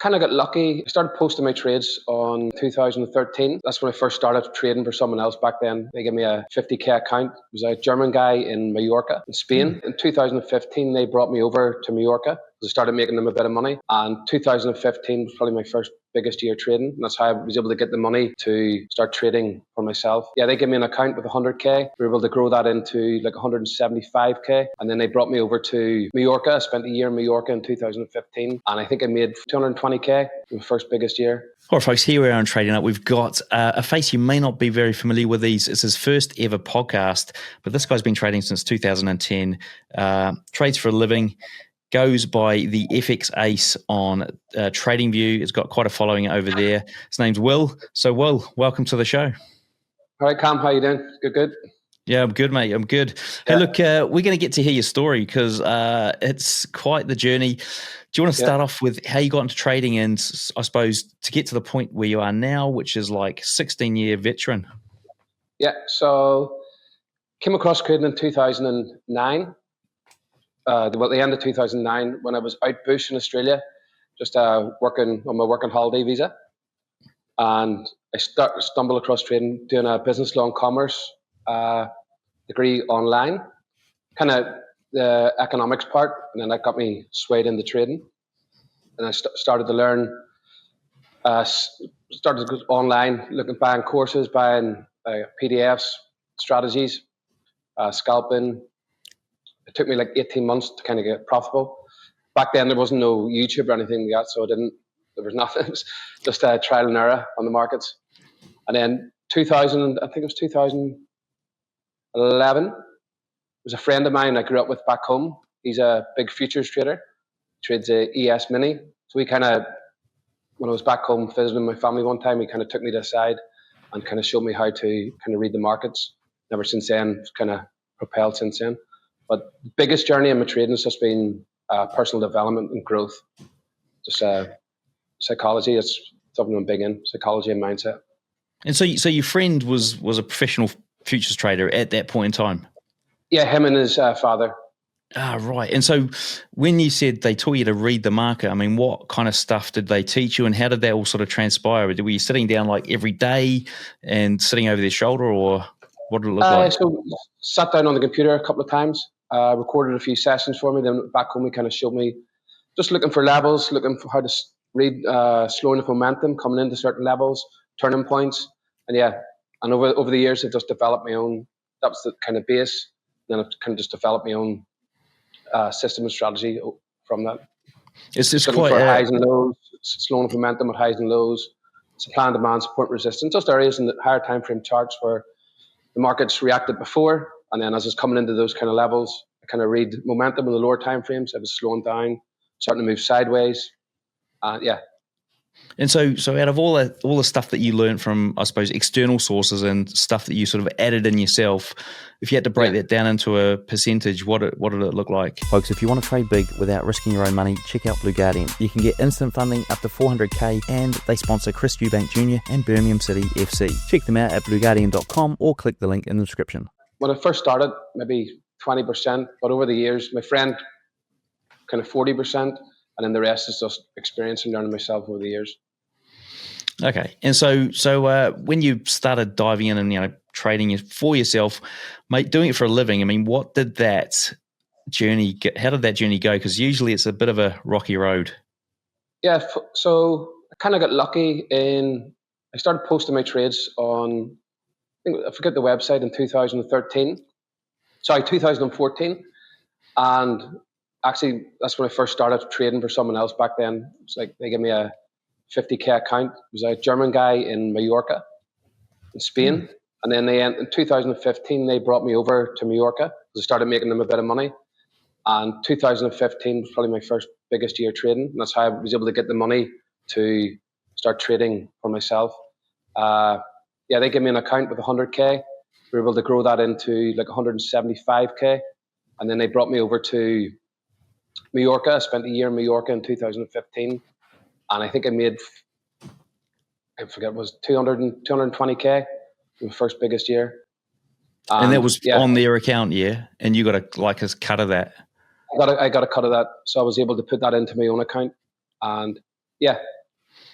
kind of got lucky. I started posting my trades on 2013. That's when I first started trading for someone else back then. They gave me a 50k account. It was a German guy in Mallorca, in Spain. In 2015, they brought me over to Mallorca. I started making them a bit of money. And 2015 was probably my first biggest year trading. And that's how I was able to get the money to start trading for myself. Yeah, they gave me an account with 100k. We were able to grow that into like 175k. And then they brought me over to Mallorca. I spent a year in Mallorca in 2015. And I think I made 220k in my first biggest year. All right, folks, here we are on Trading Up. We've got a face you may not be very familiar with. It's his first ever podcast, but this guy's been trading since 2010, trades for a living, goes by TheFxAce on TradingView. It's got quite a following over there. His name's Will. So, Will, welcome to the show. All right, Cam, how you doing? Good. Yeah, I'm good, mate. I'm good. Hey, look, we're going to get to hear your story because it's quite the journey. Do you want to start off with how you got into trading and, I suppose, to get to the point where you are now, which is like 16-year veteran? Yeah, so came across trading in 2009. The end of 2009 when I was out bush in Australia, just working on my working holiday visa. And I stumbled across trading, doing a business law and commerce degree online, kind of the economics part, and then that got me swayed into trading. And I started to learn, started to go online, buying courses, buying PDFs, strategies, scalping. It took me like 18 months to kind of get profitable. Back then, there wasn't no YouTube or anything like that, so there was nothing. It was just trial and error on the markets. And then 2000, I think it was 2011, there was a friend of mine I grew up with back home. He's a big futures trader, trades a ES Mini. So we kind of, when I was back home visiting my family one time, he kind of took me to the side and kind of showed me how to kind of read the markets. Ever since then, it's kind of propelled since then. But the biggest journey in my trading has just been personal development and growth. Just psychology, it's something I'm big in, psychology and mindset. And so your friend was a professional futures trader at that point in time? Yeah, him and his father. Ah, right. And so when you said they taught you to read the market, I mean, what kind of stuff did they teach you and how did that all sort of transpire? Were you sitting down like every day and sitting over their shoulder, or what did it look like? So sat down on the computer a couple of times, recorded a few sessions for me. Then back home, he kind of showed me, just looking for levels, looking for how to read slowing of momentum, coming into certain levels, turning points. And over the years, I've just developed my own, that was the kind of base. Then I've kind of just developed my own system and strategy from that. It's looking quite for highs and lows, slowing of momentum at highs and lows, supply and demand, support and resistance, just areas in the higher time frame charts where the markets reacted before, and then as it's coming into those kind of levels, I kind of read momentum in the lower time frames. It was slowing down, starting to move sideways. And so out of all the stuff that you learned from, I suppose, external sources and stuff that you sort of added in yourself, if you had to break that down into a percentage, what did it look like? Folks, if you want to trade big without risking your own money, check out Blue Guardian. You can get instant funding up to 400k, and they sponsor Chris Eubank Jr. and Birmingham City FC. Check them out at blueguardian.com or click the link in the description. When I first started, maybe 20%, but over the years, my friend kind of 40%. And then the rest is just experience and learning myself over the years. Okay. And so when you started diving in and, trading for yourself, mate, doing it for a living, I mean, what did that journey how did that journey go? Because usually it's a bit of a rocky road. Yeah. So I kind of got lucky I started posting my trades on, I forget the website, in 2014. And actually, that's when I first started trading for someone else back then. It's like they gave me a 50k account. It was a German guy in Mallorca, in Spain. And then in 2015, they brought me over to Mallorca because I started making them a bit of money. And 2015 was probably my first biggest year trading. And that's how I was able to get the money to start trading for myself. They gave me an account with 100k. We were able to grow that into like 175k. And then they brought me over to Mallorca. I spent a year in Mallorca in 2015, and I think I made, I forget, it was 220k in my first biggest year. And that was on their account, and you got a cut of that. I got a cut of that, so I was able to put that into my own account, and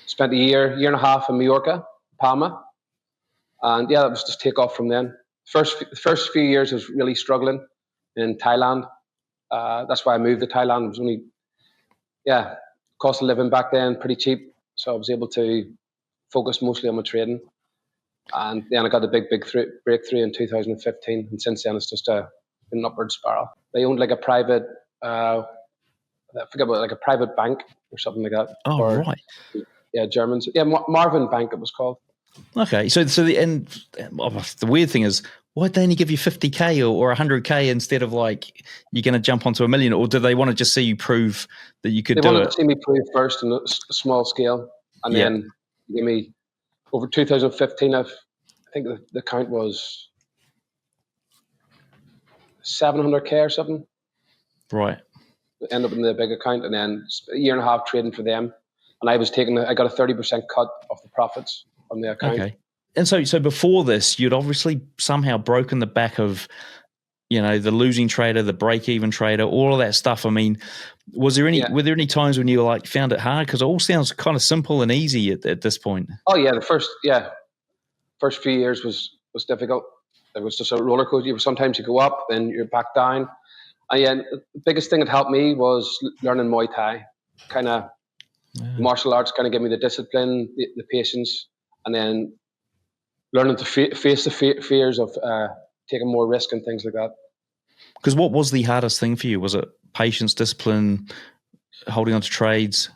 spent a year and a half in Mallorca, Palma, and yeah, that was just take off from then. The first few years I was really struggling in Thailand. That's why I moved to Thailand. It was only, cost of living back then pretty cheap, so I was able to focus mostly on my trading. And then I got a big breakthrough in 2015, and since then it's just an upward spiral. They owned like a private, I forget about, like a private bank or something like that. Oh, right. Yeah, Germans. Yeah, Marvin Bank it was called. Okay, so the weird thing is, why'd they only give you 50K or 100K instead of like you're going to jump onto $1 million, or do they want to just see you prove that you could do it? They wanted to see me prove first on a small scale, and then give me over 2015. I think the count was 700K or something. Right. End up in the big account, and then a year and a half trading for them, and I got a 30% cut of the profits on the account. Okay. And so before this, you'd obviously somehow broken the back of, the losing trader, the break-even trader, all of that stuff. I mean, were there any times when you found it hard? Because it all sounds kind of simple and easy at this point. Oh yeah, the first few years was difficult. It was just a roller coaster. Sometimes you go up, then you're back down. And the biggest thing that helped me was learning Muay Thai. Kind of martial arts kind of gave me the discipline, the patience, and then learning to face the fears of taking more risk and things like that. Because what was the hardest thing for you? Was it patience, discipline, holding on to trades?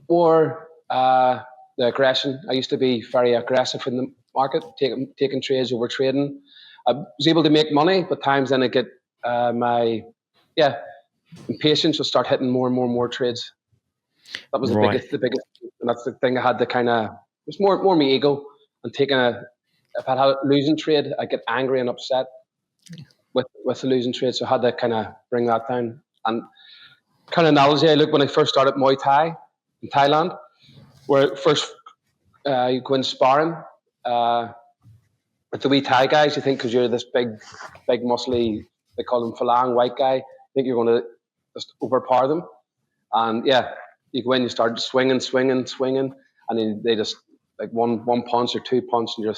Or the aggression. I used to be very aggressive in the market, taking trades over trading. I was able to make money, but times then I get my impatience will start hitting more and more trades. That was the biggest, and that's the thing I had to kind of. It was more my ego and taking if I had a losing trade, I get angry and upset with the losing trade. So I had to kind of bring that down. And kind of analogy I look when I first started Muay Thai in Thailand, where first you go in sparring with the wee Thai guys. You think because you're this big muscly, they call them Falang white guy, you think you're going to just overpower them. And you go in, you start swinging, and then they just like one punch or two punch, and you're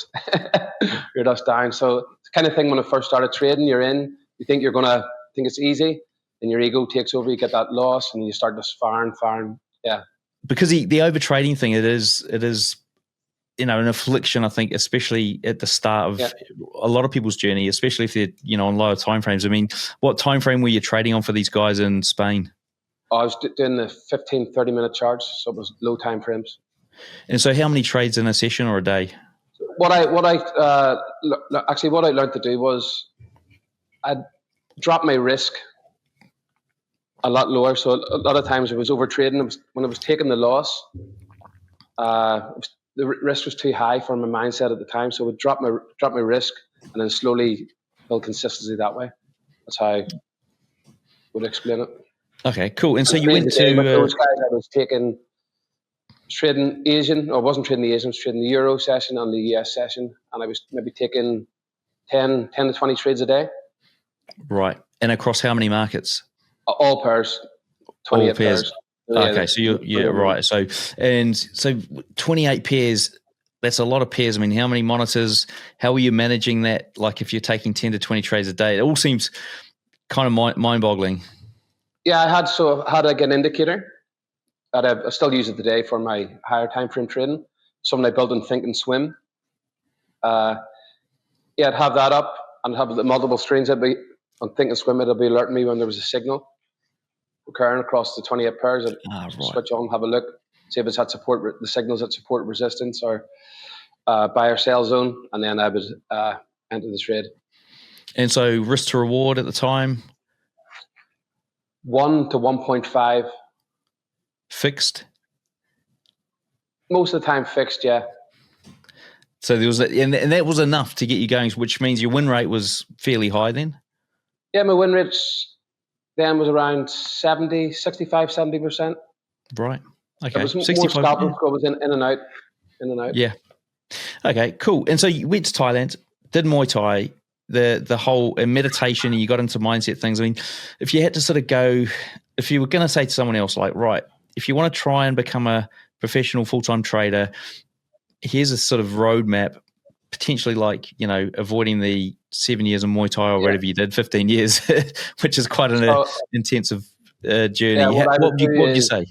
just down. So it's the kind of thing when I first started trading, you think you're gonna think it's easy, and your ego takes over. You get that loss, and you start just firing. Yeah, because the overtrading thing, it is an affliction. I think, especially at the start of a lot of people's journey, especially if they're on lower time frames. I mean, what time frame were you trading on for these guys in Spain? I was doing the 15-30 minute charts, so it was low time frames. And so, how many trades in a session or a day? What I learned to do was I'd drop my risk a lot lower. So a lot of times it was over trading. When I was taking the loss, the risk was too high for my mindset at the time. So I would drop my risk and then slowly build consistency that way. That's how I would explain it. Okay, cool. And so you went to those guys. I was trading Asian, or wasn't trading the Asian, I was trading the Euro session and the US session, and I was maybe taking 10 to 20 trades a day. Right. And across how many markets? All pairs. 28 pairs. Okay, so right. So 28 pairs, that's a lot of pairs. I mean, how many monitors, how are you managing that? Like if you're taking 10 to 20 trades a day, it all seems kind of mind-boggling. Yeah, I had like an indicator that I still use it today for my higher time frame trading. Something I built in Think and Swim. I'd have that up and have the multiple screens. I'd be on Think and Swim. It'll be alerting me when there was a signal occurring across the 28 pairs. I'd switch on, have a look, see if it's had support, the signals that support resistance or buy or sell zone, and then I would enter the trade. And so risk to reward at the time? 1 to 1.5. Fixed? Most of the time fixed, yeah. So there was and that was enough to get you going, which means your win rate was fairly high then? Yeah, my win rate then was around 70%. Right. Okay. It was more scalpers, I was in and out. Yeah. Okay, cool. And so you went to Thailand, did Muay Thai, the whole meditation, and you got into mindset things. I mean, if you had to sort of go, if you were going to say to someone else, like, right, if you want to try and become a professional full-time trader. Here's a sort of roadmap, potentially like, avoiding the 7 years of Muay Thai or whatever you did, 15 years, which is quite an intensive journey. Yeah, what would you say?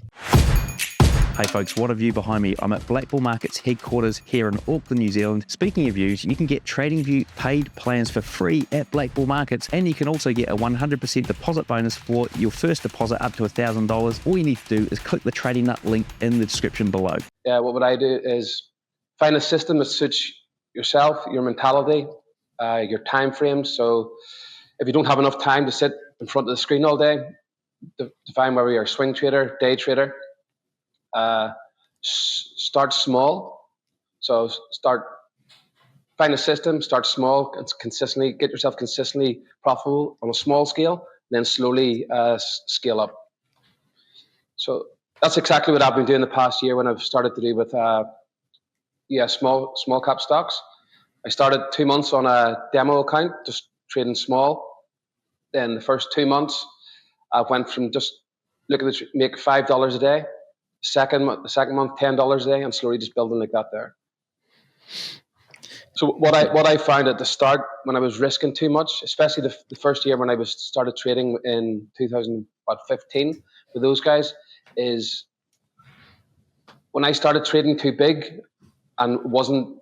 Hey folks, what a view behind me. I'm at Black Bull Markets headquarters here in Auckland, New Zealand. Speaking of views, you can get TradingView paid plans for free at Black Bull Markets, and you can also get a 100% deposit bonus for your first deposit up to $1,000. All you need to do is click the Trading Nut link in the description below. Yeah, what I do is find a system that suits yourself, your mentality, your time frames. So if you don't have enough time to sit in front of the screen all day, define whether you're a swing trader, day trader. Start small. So find a system, start small, and consistently get yourself consistently profitable on a small scale, then slowly scale up. So that's exactly what I've been doing the past year when I've started to do with small cap stocks. I started 2 months on a demo account, just trading small. Then the first 2 months, I went from just looking to make $5 a day. The second month, $10 a day, and slowly just building like that there. So what I found at the start when I was risking too much, especially the first year when I started trading in 2015 with those guys, is when I started trading too big and wasn't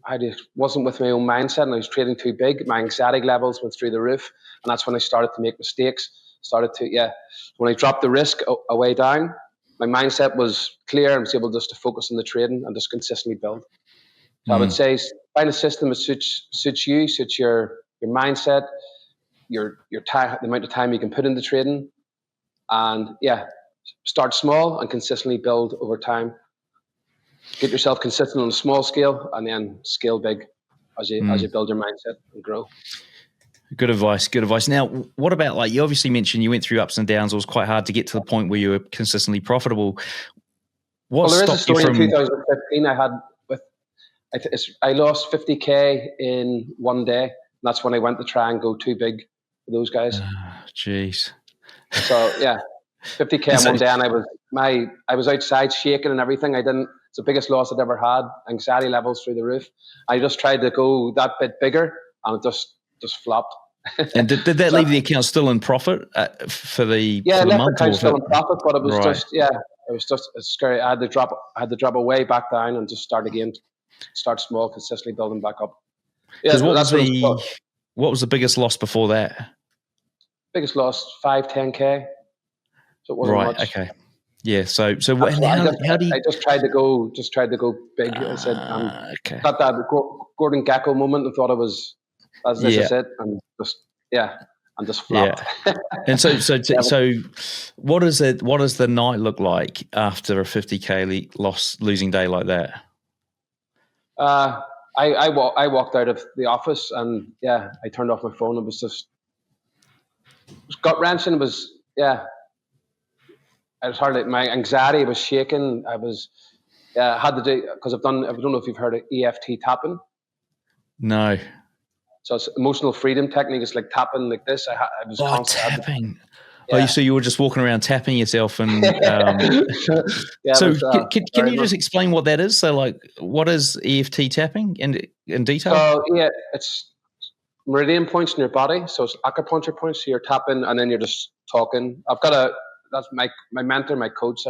with my own mindset, and I was trading too big, my anxiety levels went through the roof, and that's when I started to make mistakes. When I dropped the risk away down, my mindset was clear. I was able just to focus on the trading and just consistently build. So I would say find a system that suits you, suits your mindset, your time, the amount of time you can put into trading, and start small and consistently build over time. Get yourself consistent on a small scale, and then scale big as you build your mindset and grow. Good advice. Now, what about, like, you obviously mentioned you went through ups and downs. It was quite hard to get to the point where you were consistently profitable. There is a story in 2015 I had with, I lost 50K in one day. And that's when I went to try and go too big for those guys. Jeez. So 50K in one day, and I was outside shaking and everything. It's the biggest loss I'd ever had. Anxiety levels through the roof. I just tried to go that bit bigger, and it just flopped. And did that leave the account still in profit for the month? Yeah, left the account still in profit, but it was just scary. I had to drop away back down and just start again. Start small, consistently building back up. Yeah, what was the biggest loss before that? Biggest loss 5-10K. So it wasn't much. Okay. Yeah. So how do you? I just tried to go big. I said, got that Gordon Gekko moment and thought it was, this is it, and just flopped. Yeah. And so what does the night look like after a 50K losing day like that? I walked out of the office, and I turned off my phone. It was gut wrenching. It was I was hardly, my anxiety was shaking. I was had to do, because I don't know if you've heard of EFT tapping. No. So it's emotional freedom technique. It's like tapping like this. I was tapping. So you were just walking around tapping yourself, and so can you just explain what that is? So, like, what is EFT tapping in detail? So it's meridian points in your body. So it's acupuncture points. So you're tapping, and then you're just talking. That's my mentor, my coach.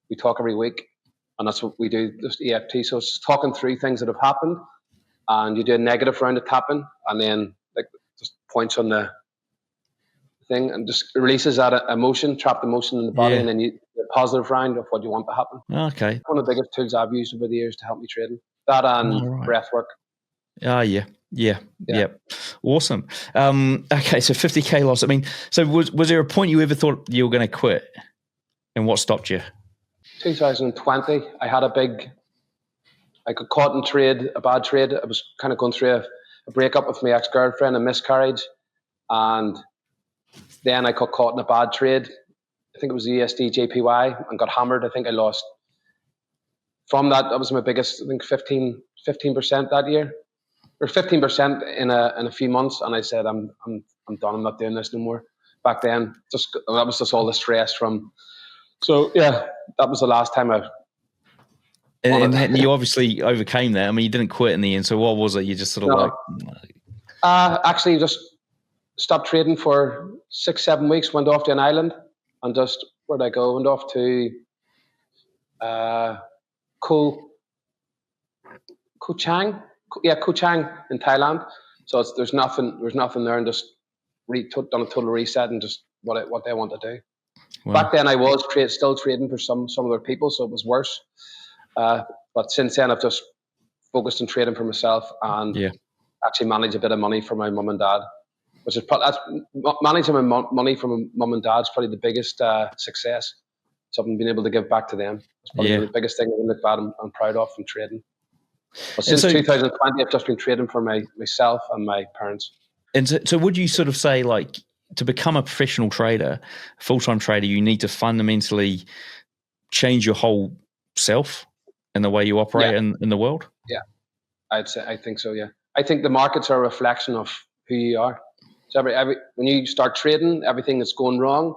We talk every week, and that's what we do. Just EFT. So it's talking through things that have happened, and you do a negative round of tapping, and then like just points on the thing, and just releases that emotion, trapped emotion in the body, and then you do a positive round of what you want to happen. Okay. One of the biggest tools I've used over the years to help me trading. That and breath work. Yeah. Awesome. Okay, so 50K loss. I mean, so was there a point you ever thought you were going to quit, and what stopped you? 2020, I got caught in a bad trade. I was kind of going through a breakup with my ex-girlfriend, a miscarriage, and then I got caught in a bad trade. I think it was the USD JPY, and got hammered. I think I lost from that. That was my biggest, I think 15% that year, or 15% in a few months. And I said, I'm done. I'm not doing this no more. Back then, that was just all the stress from. So that was the last time I And you obviously overcame that. I mean, you didn't quit in the end. So what was it? You just sort of actually just stopped trading for 6-7 weeks. Went off to an island and just where'd I go? Went off to Koh Chang. Yeah, Koh Chang in Thailand. So there's nothing there, and just done a total reset and just what they want to do. Wow. Back then, I was still trading for some other people, so it was worse. But since then, I've just focused on trading for myself and actually manage a bit of money for my mum and dad, which is managing my money from mum and dad is probably the biggest success. Something being able to give back to them. It's probably the biggest thing I look back and proud of in trading. But since 2020, I've just been trading for myself and my parents. And so would you sort of say, like, to become a professional trader, full-time trader, you need to fundamentally change your whole self and the way you operate in the world? Yeah, I think so, yeah. I think the markets are a reflection of who you are. So when you start trading, everything that's going wrong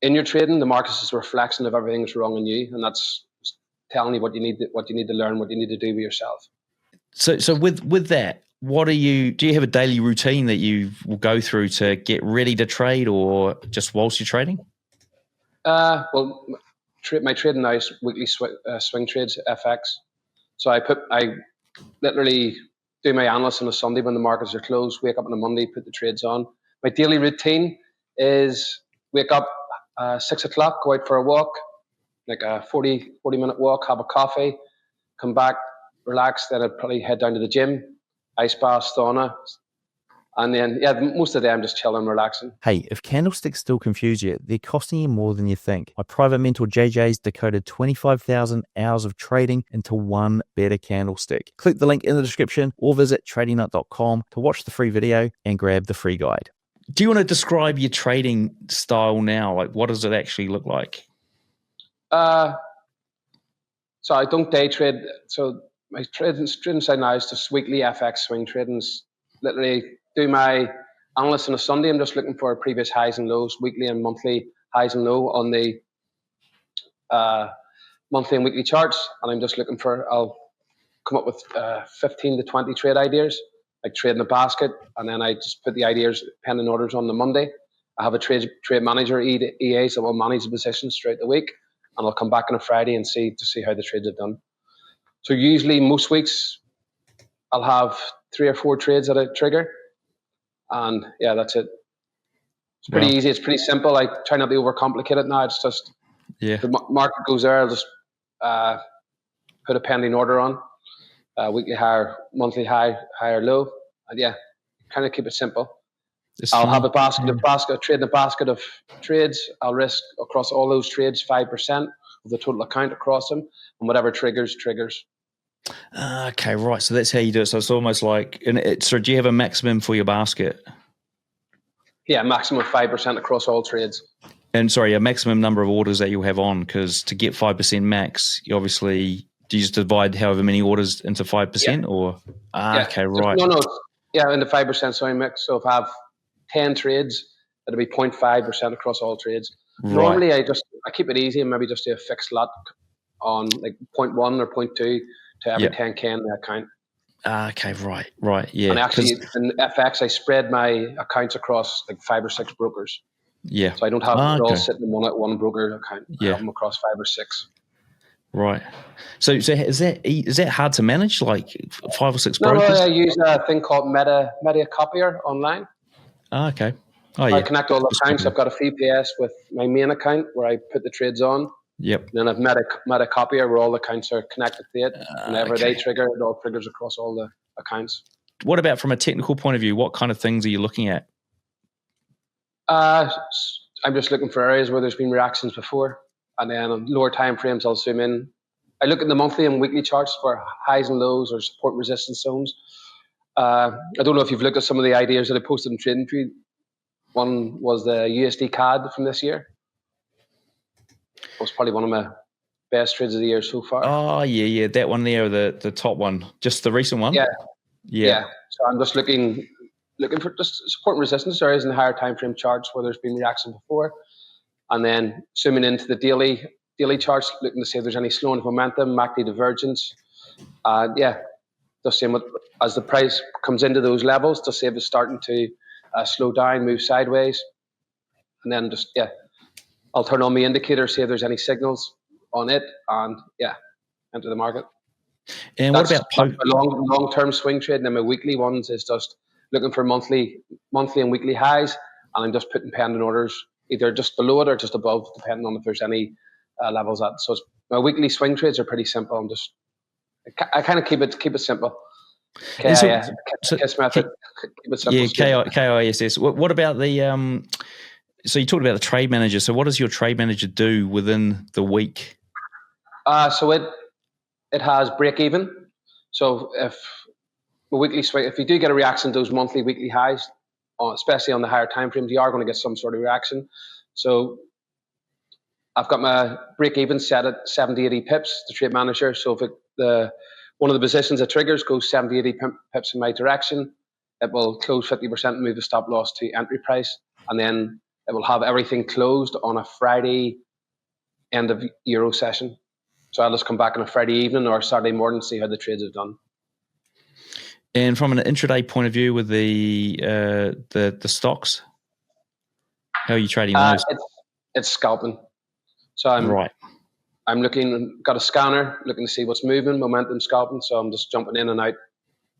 in your trading, the markets is a reflection of everything that's wrong in you, and that's telling you what you need to learn, what you need to do with yourself. So with that, do you have a daily routine that you will go through to get ready to trade, or just whilst you're trading? Well, my trading now is weekly swing trades, FX. So I literally do my analysis on a Sunday when the markets are closed, wake up on a Monday, put the trades on. My daily routine is wake up 6 o'clock, go out for a walk, like a 40-minute walk, have a coffee, come back, relax, then I'd probably head down to the gym, ice bath, sauna, and then, most of the day I'm just chilling, relaxing. Hey, if candlesticks still confuse you, they're costing you more than you think. My private mentor JJ's decoded 25,000 hours of trading into one better candlestick. Click the link in the description or visit tradingnut.com to watch the free video and grab the free guide. Do you want to describe your trading style now? Like, what does it actually look like? So I don't day trade. So my trading side now is just weekly FX swing trading. Literally do my analysis on a Sunday. I'm just looking for previous highs and lows, weekly and monthly highs and low on the monthly and weekly charts. And I'm just looking I'll come up with 15 to 20 trade ideas, like trading a basket. And then I just put the ideas, pending orders on the Monday. I have a trade manager, EAs, that will manage the positions throughout the week. And I'll come back on a Friday and see how the trades have done. So usually most weeks I'll have 3 or 4 trades that I trigger. And that's it. It's pretty easy. It's pretty simple. I try not to overcomplicate it now. It's just the market goes there. I'll just put a pending order on, weekly higher, monthly high, higher low. And kind of keep it simple. I'll have trade a basket of trades. I'll risk across all those trades 5% of the total account across them, and whatever triggers. Okay, right. So that's how you do it. So it's almost like, so do you have a maximum for your basket? Yeah, maximum of 5% across all trades. And sorry, a maximum number of orders that you'll have on, because to get 5% max, you obviously, do you just divide however many orders into 5% or? Okay, right. No. Yeah, into 5%, sorry, mix. So if I have 10 trades, it'll be 0.5% across all trades. Right. Normally, I keep it easy and maybe just do a fixed lot on like 0.1 or 0.2 to every 10K in the account. Okay, right, yeah. And actually, in FX, I spread my accounts across like 5 or 6 brokers. Yeah. So I don't have them all sitting in one broker account. I have them across 5 or 6. Right. So is that hard to manage, like 5 or 6 brokers? No, I use a thing called Meta Copier online. Okay. Oh, I connect all the accounts. I've got a VPS with my main account where I put the trades on. Yep. And then I've Meta Copier where all the accounts are connected to it. Whenever they trigger, it all triggers across all the accounts. What about from a technical point of view? What kind of things are you looking at? I'm just looking for areas where there's been reactions before. And then on lower time frames, I'll zoom in. I look at the monthly and weekly charts for highs and lows or support and resistance zones. I don't know if you've looked at some of the ideas that I posted in Trading Tree. One was the USD CAD from this year. It was probably one of my best trades of the year so far. Oh, yeah, that one there, the top one, just the recent one? Yeah. So I'm just looking for just support and resistance areas in the higher time frame charts where there's been reaction before. And then zooming into the daily, daily charts, looking to see if there's any slowing of momentum, MACD divergence. Just seeing as the price comes into those levels, to see if it's starting to slow down, move sideways, and then I'll turn on my indicator, see if there's any signals on it, and enter the market. And that's what about my long-term swing trade? And then my weekly ones is just looking for monthly and weekly highs, and I'm just putting pending orders either just below it or just above, depending on if there's any levels at. So my weekly swing trades are pretty simple. I kind of keep it simple. KISS method. Keep it simple. Yeah, KISS. What about the so you talked about the trade manager. So what does your trade manager do within the week? So it has break even. So if the weekly swing, if you do get a reaction to those monthly, weekly highs, especially on the higher time frames, you are going to get some sort of reaction. So I've got my break even set at 70, 80 pips, the trade manager. So if one of the positions that triggers goes 70, 80 pips in my direction, it will close 50% and move the stop loss to entry price. And then it will have everything closed on a Friday end of Euro session. So I'll just come back on a Friday evening or Saturday morning and see how the trades have done. And from an intraday point of view with the stocks, how are you trading those? It's scalping. So I'm got a scanner, looking to see what's moving, momentum scalping. So I'm just jumping in and out.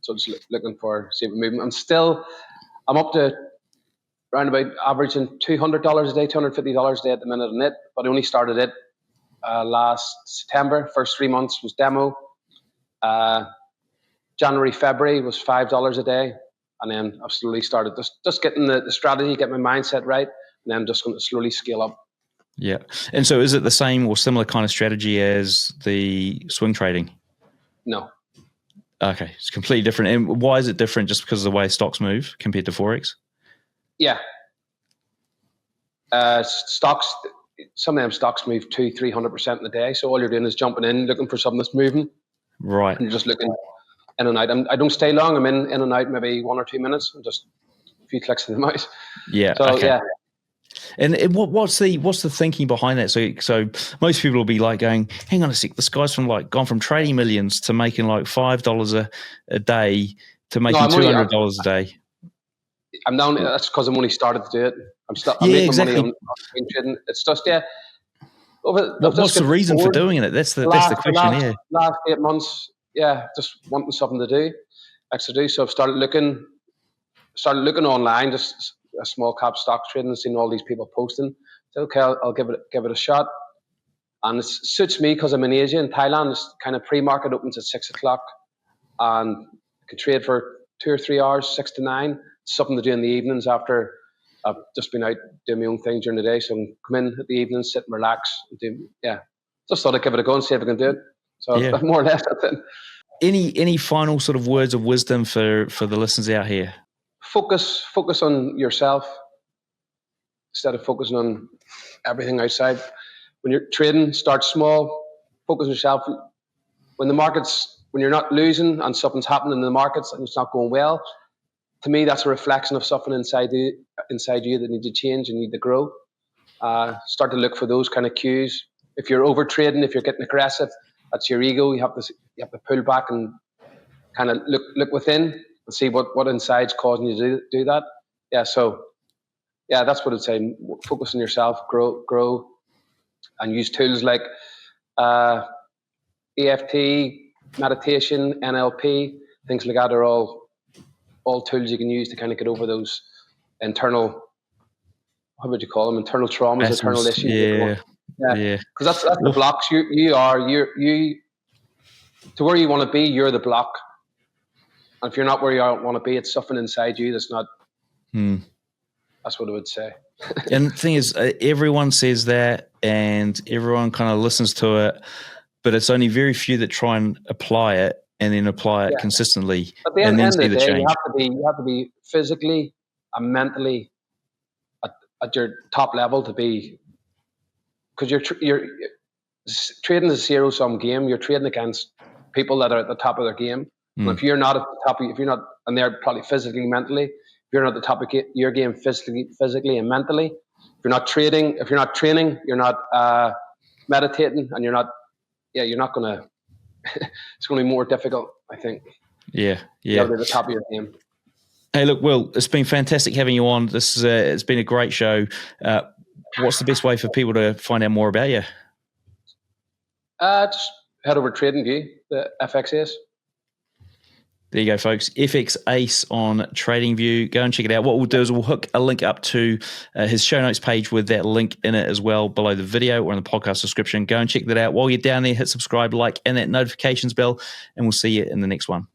So just looking for see what movement. I'm up to around about averaging $200 a day, $250 a day at the minute on it. But I only started it last September. First 3 months was demo. January, February was $5 a day. And then I've slowly started just getting the strategy, get my mindset right. And then I'm just going to slowly scale up. Yeah. And so is it the same or similar kind of strategy as the swing trading? No. Okay. It's completely different. And why is it different? Just because of the way stocks move compared to forex? Yeah. Stocks, some of them stocks move 200-300% in a day. So all you're doing is jumping in, looking for something that's moving. Right. And you're just looking in and out. I don't stay long. I'm in and out maybe 1 or 2 minutes, and just a few clicks of the mouse. Yeah. So okay. yeah. And what's the thinking behind that? So most people will be like going, hang on a sec, this guy's gone from trading millions to making like $5 a day to making $200 a day. I'm down. That's because I'm only started to do it. I'm making money on swing trading. It's just what's the reason for doing it? That's the question. Last 8 months, just wanting something to do, extra do. So I've started looking online, just a small cap stock trading, and seeing all these people posting. So okay, I'll give it a shot. And it suits me because I'm in Asia, in Thailand. It's kind of pre-market opens at 6 o'clock, and I can trade for 2 or 3 hours, 6 to 9. It's something to do in the evenings after I've just been out doing my own thing during the day. So I can come in at the evening, sit and relax. Just thought I'd give it a go and see if I can do it. So more or less that's it. Any final sort of words of wisdom for the listeners out here? Focus on yourself instead of focusing on everything outside. When you're trading, start small. Focus on yourself. When you're not losing and something's happening in the markets and it's not going well, to me that's a reflection of something inside you that need to change and need to grow. Start to look for those kind of cues. If you're over trading, if you're getting aggressive, that's your ego. You have to pull back and kind of look within and see what inside's causing you to do that. So that's what I'd say. Focus on yourself, grow, and use tools like EFT, meditation, NLP, things like that are all tools you can use to kind of get over those internal, what would you call them? Internal traumas, internal issues. Because that's the blocks. You to where you want to be, you're the block. And if you're not where you want to be, it's something inside you that's not. That's what I would say. And the thing is, everyone says that, and everyone kind of listens to it, but it's only very few that try and apply it and then apply it consistently. At the end of the day, you have to be physically and mentally at your top level to be, because you're trading is a zero-sum game. You're trading against people that are at the top of their game. And if you're not at the top, and they're probably physically, mentally, if you're not at the top of your game physically and mentally, if you're not trading, if you're not training, you're not meditating, and you're not going to. It's going to be more difficult, I think. Yeah. You're at the top of your game. Hey, look, Will, it's been fantastic having you on. This is it's been a great show. What's the best way for people to find out more about you? Just head over to TradingView, the TheFxAce. There you go, folks. TheFxAce on TradingView. Go and check it out. What we'll do is we'll hook a link up to his show notes page with that link in it as well below the video or in the podcast description. Go and check that out. While you're down there, hit subscribe, like, and that notifications bell, and we'll see you in the next one.